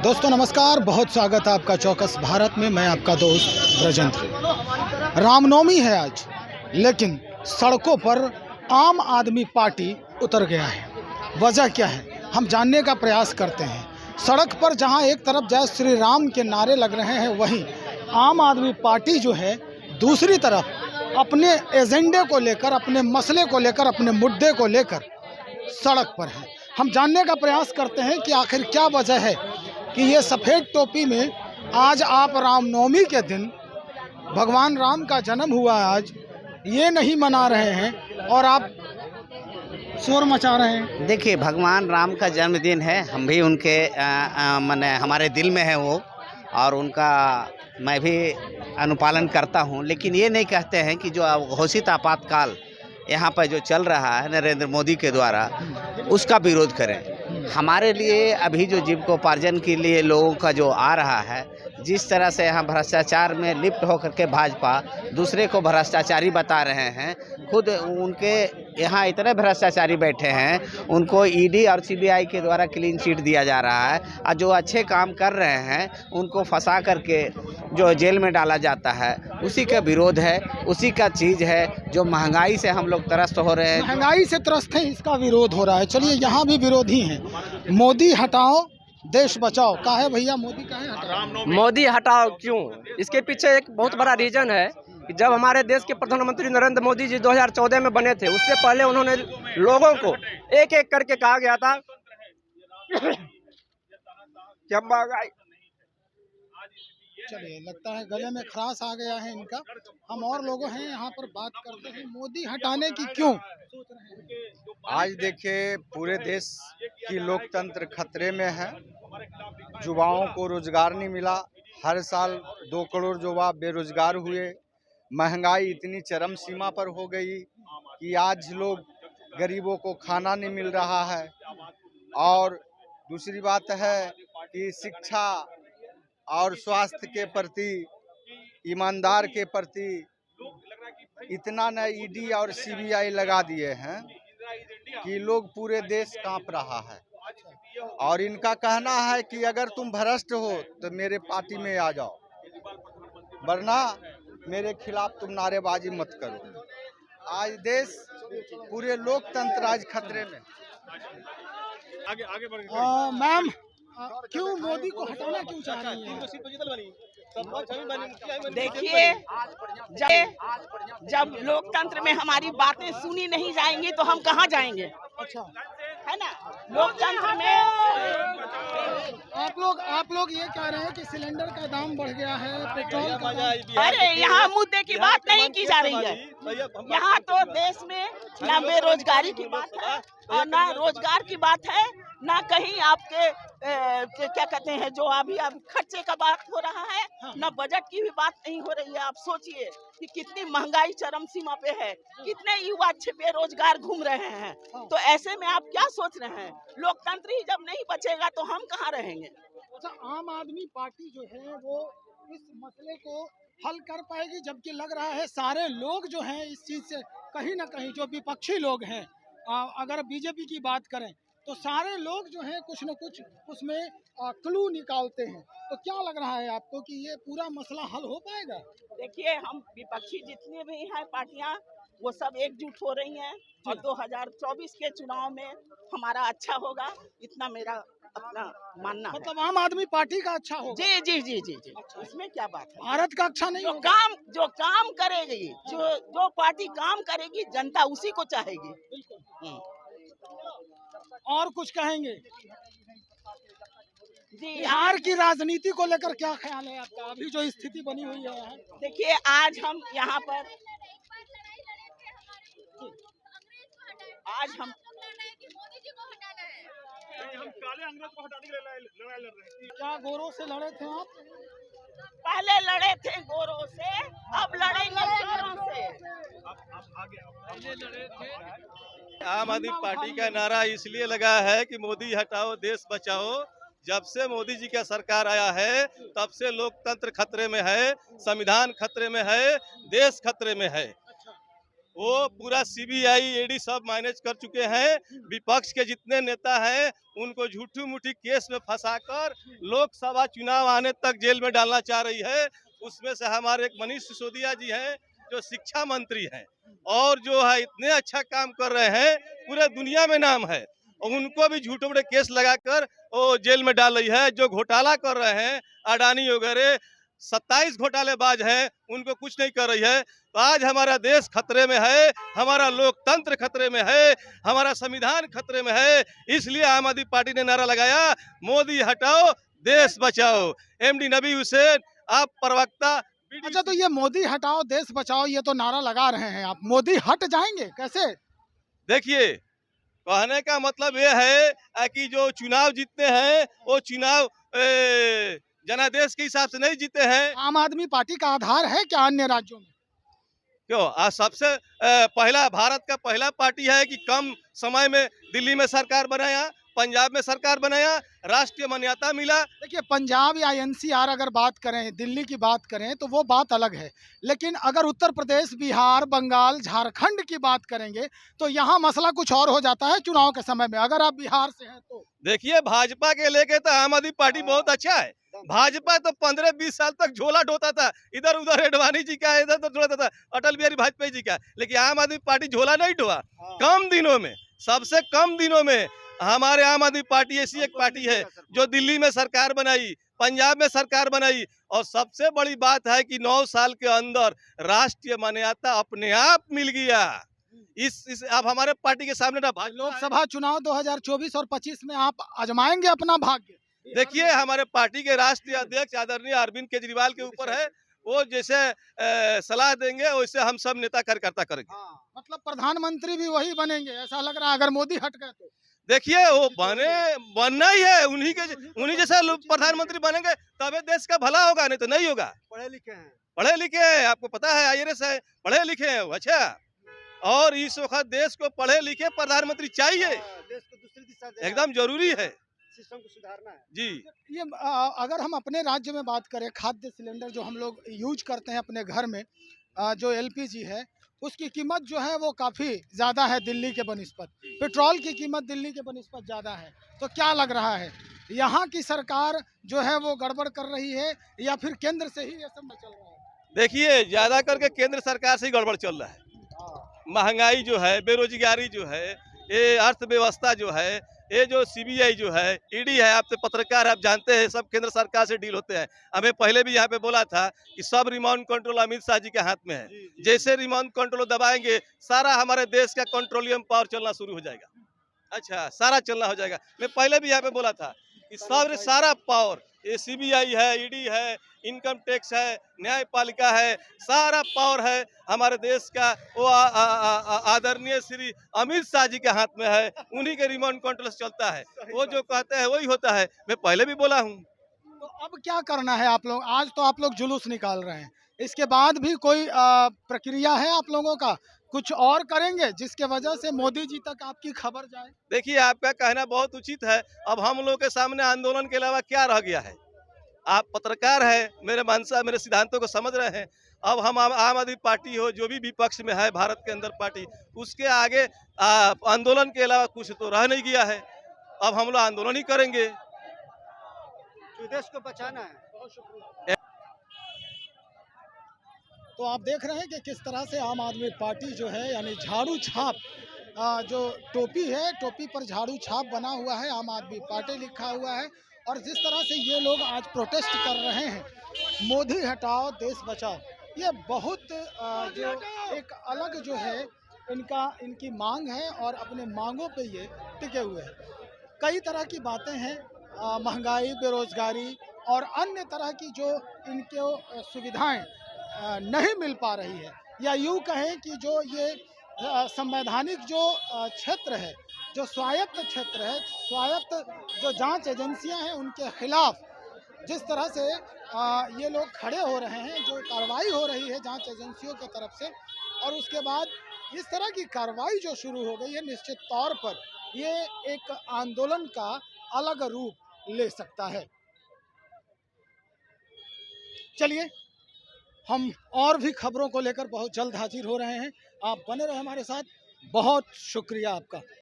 दोस्तों नमस्कार, बहुत स्वागत है आपका चौकस भारत में। मैं आपका दोस्त ब्रजेंद्र। रामनवमी है आज, लेकिन सड़कों पर आम आदमी पार्टी उतर गया है। वजह क्या है, हम जानने का प्रयास करते हैं। सड़क पर जहां एक तरफ जय श्री राम के नारे लग रहे हैं, वहीं आम आदमी पार्टी जो है दूसरी तरफ अपने एजेंडे को लेकर, अपने मसले को लेकर, अपने मुद्दे को लेकर सड़क पर है। हम जानने का प्रयास करते हैं कि आखिर क्या वजह है कि ये सफ़ेद टोपी में आज आप रामनवमी के दिन, भगवान राम का जन्म हुआ आज, ये नहीं मना रहे हैं और आप शोर मचा रहे हैं। देखिए, भगवान राम का जन्मदिन है, हम भी उनके माने हमारे दिल में है वो, और उनका मैं भी अनुपालन करता हूँ। लेकिन ये नहीं कहते हैं कि जो घोषित आपातकाल यहाँ पर जो चल रहा है नरेंद्र मोदी के द्वारा, उसका विरोध करें। हमारे लिए अभी जो जीविकोपार्जन के लिए लोगों का जो आ रहा है, जिस तरह से यहाँ भ्रष्टाचार में लिप्त होकर के भाजपा दूसरे को भ्रष्टाचारी बता रहे हैं, खुद उनके यहाँ इतने भ्रष्टाचारी बैठे हैं, उनको ईडी और सीबीआई के द्वारा क्लीन चिट दिया जा रहा है, और जो अच्छे काम कर रहे हैं उनको फंसा करके जो जेल में डाला जाता है, उसी का विरोध है, उसी का चीज़ है। जो महंगाई से हम लोग त्रस्त हो रहे हैं, महंगाई से त्रस्त हैं, इसका विरोध हो रहा है। चलिए, यहाँ भी विरोधी हैं। मोदी हटाओ देश बचाओ। का है भैया, मोदी का है हटाओ? मोदी हटाओ क्यों? इसके पीछे एक बहुत बड़ा रीजन है कि जब हमारे देश के प्रधानमंत्री नरेंद्र मोदी जी 2014 में बने थे, उससे पहले उन्होंने लोगों को एक एक करके कहा गया था कि अब महंगाई। चलिए, लगता है गले में खराश आ गया है इनका। हम और लोगों हैं यहाँ पर बात करते हैं। मोदी हटाने की क्यों सोच रहे हैं? आज देखिए, पूरे देश की लोकतंत्र खतरे में है। युवाओं को रोजगार नहीं मिला। हर साल 2 करोड़ युवा बेरोजगार हुए। महंगाई इतनी चरम सीमा पर हो गई कि आज लोग गरीबों को खाना नहीं मिल रहा है। और दूसरी बात है कि शिक्षा और स्वास्थ्य के प्रति, ईमानदार के प्रति इतना न ईडी और सीबीआई लगा दिए हैं कि लोग पूरे देश कांप रहा है। और इनका कहना है कि अगर तुम भ्रष्ट हो तो मेरे पार्टी में आ जाओ, वरना मेरे खिलाफ तुम नारेबाजी मत करो। आज देश, पूरे लोकतंत्र आज खतरे में। मैम, क्यों मोदी को हटाना क्यों चाह रही हैं? देखिए, जब लोकतंत्र में हमारी बातें सुनी नहीं जाएंगी तो हम कहाँ जाएंगे? अच्छा, है ना? लोकतंत्र में आप लोग ये कह रहे हैं कि सिलेंडर का दाम बढ़ गया है, पेट्रोल का दाम। अरे, यहाँ मुद्दे की बात नहीं की जा रही है। यहाँ तो देश में ना बेरोजगारी की बात है और ना रोजगार की बात है, ना कहीं आपके क्या कहते हैं जो अभी अब खर्चे का बात हो रहा है, ना बजट की भी बात नहीं हो रही है। आप सोचिए कि कितनी महंगाई चरम सीमा पे है, कितने युवा बेरोजगार घूम रहे हैं। तो ऐसे में आप क्या सोच रहे हैं? लोकतंत्र ही जब नहीं बचेगा तो हम कहाँ रहेंगे? अच्छा, आम आदमी पार्टी जो है वो इस मसले को हल कर पाएगी, जबकि लग रहा है सारे लोग जो हैं इस चीज़ से कहीं ना कहीं, जो विपक्षी लोग हैं, अगर बीजेपी की बात करें तो सारे लोग जो हैं कुछ न कुछ उसमें क्लू निकालते हैं। तो क्या लग रहा है आपको कि ये पूरा मसला हल हो पाएगा? देखिए, हम विपक्षी जितने भी हैं पार्टियां, वो सब एकजुट हो रही हैं और 2024 के चुनाव में हमारा अच्छा होगा, इतना मेरा अपना मानना है। मतलब आम आदमी पार्टी का अच्छा होगा? जी जी जी जी जी, इसमें क्या बात है? भारत का अच्छा नहीं होगा? जो काम करेगी, जो पार्टी काम करेगी, जनता उसी को चाहेगी। और कुछ कहेंगे? जी, बिहार की राजनीति को लेकर क्या ख्याल है आपका, अभी जो स्थिति बनी हुई है यहाँ? देखिए, आज हम यहाँ पर काले अंग्रेज को हटाने के लिए लड़ाई लड़ रहे हैं। क्या गोरों से लड़े थे आप? पहले लड़े थे गोरों से, अब लड़ेंगे चोरों से। आम आदमी पार्टी का नारा इसलिए लगा है कि मोदी हटाओ देश बचाओ। जब से मोदी जी का सरकार आया है, तब से लोकतंत्र खतरे में है, संविधान खतरे में है, देश खतरे में है। वो पूरा सीबीआई ईडी सब मैनेज कर चुके हैं। विपक्ष के जितने नेता हैं उनको झूठी मूठी केस में फंसाकर लोकसभा चुनाव आने तक जेल में डालना चाह रही है। उसमें से हमारे एक मनीष सिसोदिया जी हैं जो शिक्षा मंत्री हैं और जो है इतने अच्छा काम कर रहे हैं, पूरे दुनिया में नाम है, और उनको भी झूठे मूठे केस लगाकर वो जेल में डाल रही है। जो घोटाला कर रहे हैं अडानी वगैरह 27 घोटालेबाज हैं, उनको कुछ नहीं कर रही है। तो आज हमारा देश खतरे में है, हमारा लोकतंत्र खतरे में है, हमारा संविधान खतरे में है। इसलिए आम आदमी पार्टी ने नारा लगाया, मोदी हटाओ देश बचाओ। एमडी नबी हुसैन, आप प्रवक्ता। अच्छा, तो ये मोदी हटाओ देश बचाओ ये तो नारा लगा रहे हैं आप, मोदी हट जाएंगे कैसे? देखिए, कहने का मतलब ये है कि जो चुनाव जीतते हैं वो चुनाव जनादेश के हिसाब से नहीं जीते हैं। आम आदमी पार्टी का आधार है क्या अन्य राज्यों में? क्यों? आज सबसे पहला भारत का पहला पार्टी है कि कम समय में दिल्ली में सरकार बनाया, पंजाब में सरकार बनाया, राष्ट्रीय मान्यता मिला। देखिए, पंजाब या एनसीआर अगर बात करें, दिल्ली की बात करें तो वो बात अलग है, लेकिन अगर उत्तर प्रदेश, बिहार, बंगाल, झारखंड की बात करेंगे तो यहाँ मसला कुछ और हो जाता है चुनाव के समय में। अगर आप बिहार से हैं तो देखिए, भाजपा के लेके तो आम आदमी पार्टी बहुत अच्छा है। भाजपा तो 15-20 साल तक झोला ढोता था, इधर उधर एडवाणी जी का, इधर उधर ढोता था अटल बिहारी वाजपेयी जी का, लेकिन आम आदमी पार्टी झोला नहीं ढोआ। कम दिनों में, सबसे कम दिनों में हमारे आम आदमी पार्टी ऐसी एक पार्टी है जो दिल्ली में सरकार बनाई, पंजाब में सरकार बनाई, और सबसे बड़ी बात है कि 9 साल के अंदर राष्ट्रीय मान्यता अपने आप मिल गया। इस अब हमारे पार्टी के सामने ना भाजपा लोकसभा चुनाव 2024 और 25 में आप आजमाएंगे अपना भाग्य? देखिए, हमारे पार्टी के राष्ट्रीय अध्यक्ष आदरणीय अरविंद केजरीवाल के ऊपर है, वो जैसे सलाह देंगे वैसे हम सब नेता कार्यकर्ता करेंगे। मतलब प्रधानमंत्री भी वही बनेंगे ऐसा लग रहा है अगर मोदी हट गए तो? देखिए, वो बनना ही है, उन्हीं जैसे लोग प्रधानमंत्री बनेंगे तबे देश का भला होगा, नहीं तो नहीं होगा। पढ़े लिखे हैं, आपको पता है, आईएएस है, पढ़े लिखे हैं। अच्छा, और इस वक्त देश को पढ़े लिखे प्रधानमंत्री चाहिए, देश को दूसरी दिशा एकदम जरूरी है। सिस्टम को सुधारना है जी। ये अगर हम अपने राज्य में बात करें, खाद्य सिलेंडर जो हम लोग यूज करते हैं अपने घर में, जो एलपीजी है, उसकी कीमत जो है वो काफ़ी ज़्यादा है दिल्ली के बनिस्बत। पेट्रोल की कीमत दिल्ली के बनिस्बत ज़्यादा है। तो क्या लग रहा है, यहाँ की सरकार जो है वो गड़बड़ कर रही है या फिर केंद्र से ही ये सब चल रहा है? देखिए, ज्यादा करके केंद्र सरकार से ही गड़बड़ चल रहा है। महंगाई जो है, बेरोजगारी जो है, ये अर्थव्यवस्था जो है, ये जो सीबीआई जो है, ईडी है, आप तो पत्रकार आप जानते हैं, सब केंद्र सरकार से डील होते हैं। हमें पहले भी यहाँ पे बोला था कि सब रिमोट कंट्रोल अमित शाह जी के हाथ में है। जैसे रिमोट कंट्रोल दबाएंगे, सारा हमारे देश का कंट्रोलियम पावर चलना शुरू हो जाएगा। अच्छा, सारा चलना हो जाएगा। मैं पहले भी यहाँ पे बोला था कि सारा पावर, ये सीबीआई है, ईडी है, इनकम टैक्स है, न्यायपालिका है, सारा पावर है हमारे देश का, वो आदरणीय श्री अमित शाह जी के हाथ में है। उन्हीं के रिमोट कंट्रोल से चलता है, वो जो कहते हैं वही होता है। मैं पहले भी बोला हूँ। तो अब क्या करना है आप लोग? आज तो आप लोग जुलूस निकाल रहे हैं, इसके बाद भी कोई प्रक्रिया है आप लोगों का? कुछ और करेंगे जिसके वजह से मोदी जी तक आपकी खबर जाए? देखिए, आपका कहना बहुत उचित है। अब हम लोगों के सामने आंदोलन के अलावा क्या रह गया है? आप पत्रकार हैं, मेरे मंशा, मेरे सिद्धांतों को समझ रहे हैं। अब हम आम आदमी पार्टी हो, जो भी विपक्ष में है भारत के अंदर पार्टी, उसके आगे आंदोलन के अलावा कुछ तो रह नहीं गया है। अब हम लोग आंदोलन ही करेंगे। तो देश को बचाना है। तो आप देख रहे हैं कि किस तरह से आम आदमी पार्टी जो है, यानी झाड़ू छाप, जो टोपी है, टोपी पर झाड़ू छाप बना हुआ है, आम आदमी पार्टी लिखा हुआ है, और जिस तरह से ये लोग आज प्रोटेस्ट कर रहे हैं, मोदी हटाओ देश बचाओ, ये बहुत जो एक अलग जो है इनकी मांग है, और अपने मांगों पे ये टिके हुए हैं। कई तरह की बातें हैं, महंगाई, बेरोजगारी और अन्य तरह की जो इनके सुविधाएं नहीं मिल पा रही है, या यूँ कहें कि जो ये संवैधानिक जो क्षेत्र है, जो स्वायत्त क्षेत्र है, स्वायत्त जो जांच एजेंसियां हैं, उनके खिलाफ जिस तरह से ये लोग खड़े हो रहे हैं, जो कार्रवाई हो रही है जांच एजेंसियों की तरफ से, और उसके बाद इस तरह की कार्रवाई जो शुरू हो गई है, निश्चित तौर पर ये एक आंदोलन का अलग रूप ले सकता है। चलिए हम और भी खबरों को लेकर बहुत जल्द हाजिर हो रहे हैं। आप बने रहे हमारे साथ। बहुत शुक्रिया आपका।